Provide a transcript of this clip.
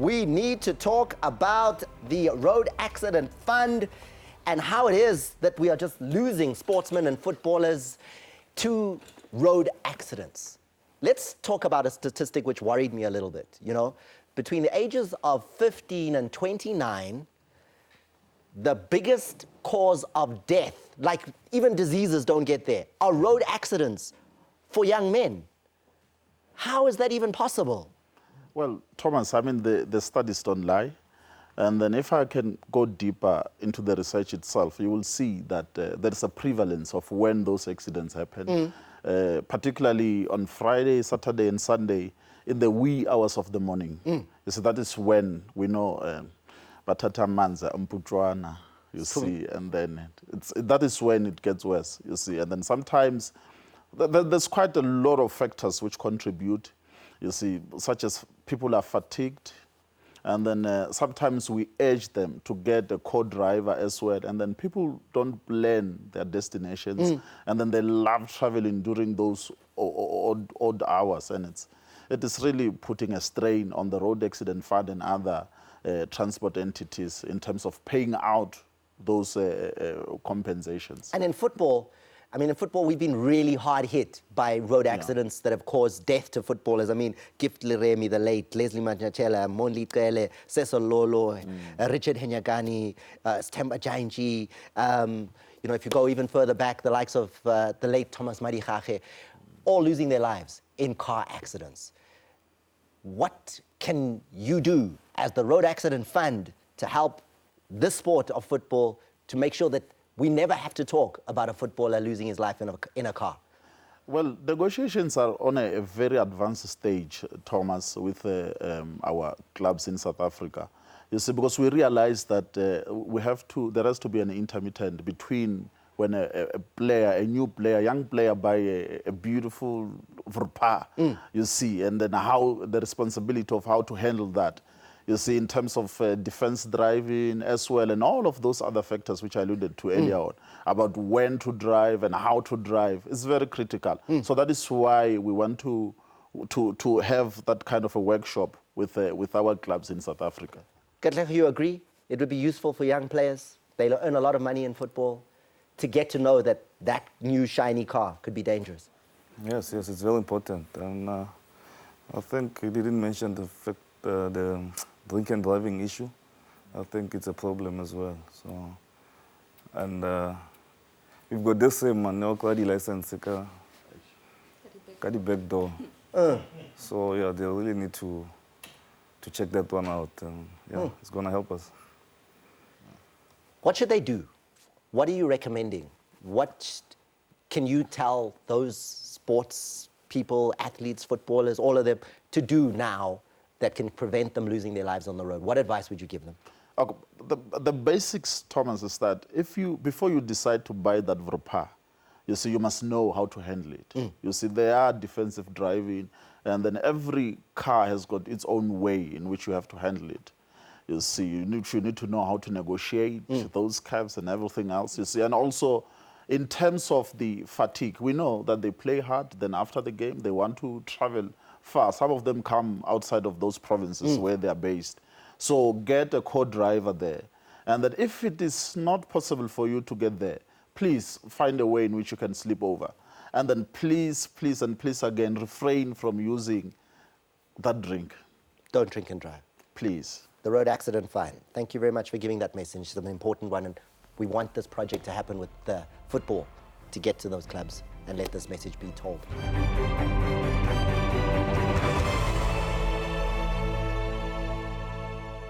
we need to talk about the Road Accident Fund and how it is that we are just losing sportsmen and footballers to road accidents. Let's talk about a statistic which worried me a little bit. You know, between the ages of 15 and 29, the biggest cause of death, like even diseases don't get there, are road accidents for young men. How is that even possible? Well, Thomas, I mean, the studies don't lie. And then if I can go deeper into the research itself, you will see that there's a prevalence of when those accidents happen, particularly on Friday, Saturday, and Sunday, in the wee hours of the morning. You see, that is when we know Batata Manza, Mputwana, you see, and then that is when it gets worse, you see. And then sometimes there's quite a lot of factors which contribute, you see, such as people are fatigued, and then sometimes we urge them to get a co-driver as well, and then people don't plan their destinations, and then they love traveling during those odd hours, and it is really putting a strain on the Road Accident Fund and other transport entities in terms of paying out those compensations. And in football, I mean, in football, we've been really hard hit by road accidents that have caused death to footballers. I mean, Gift Leremi, the late, Leslie Manjachela, Monli Kele, Cecil Lolo, Richard Henyagani, Stemba Jainji. You know, if you go even further back, the likes of the late Thomas Marichache, all losing their lives in car accidents. What can you do as the Road Accident Fund to help this sport of football to make sure that we never have to talk about a footballer losing his life in a car? Well, negotiations are on a very advanced stage, Thomas, with our clubs in South Africa. You see, because we realize that there has to be an intermittent between when a new player, young player buy a beautiful vrpa, you see, and then how the responsibility of how to handle that. You see, in terms of defense driving as well, and all of those other factors which I alluded to earlier on, about when to drive and how to drive, is very critical. So that is why we want to have that kind of a workshop with our clubs in South Africa. Katlego, you agree? It would be useful for young players, they earn a lot of money in football, to get to know that that new shiny car could be dangerous. Yes, it's very important. And I think you didn't mention the drink and driving issue. I think it's a problem as well. So, and we've got this same no license, the back door. So yeah, they really need to check that one out. Yeah, it's gonna help us. What should they do? What are you recommending? What can you tell those sports people, athletes, footballers, all of them, to do now that can prevent them losing their lives on the road? What advice would you give them? Okay, the basics, Thomas, is that before you decide to buy that vrpa, you see, you must know how to handle it. You see, there are defensive driving, and then every car has got its own way in which you have to handle it. You see, you need to know how to negotiate those cabs and everything else, you see. And also, in terms of the fatigue, we know that they play hard, then after the game, they want to travel far. Some of them come outside of those provinces where they are based. So get a co-driver there. And that if it is not possible for you to get there, please find a way in which you can sleep over. And then please, please, and please again, refrain from using that drink. Don't drink and drive. Please. The Road Accident Fund. Thank you very much for giving that message. It's an important one, and we want this project to happen with the football to get to those clubs and let this message be told.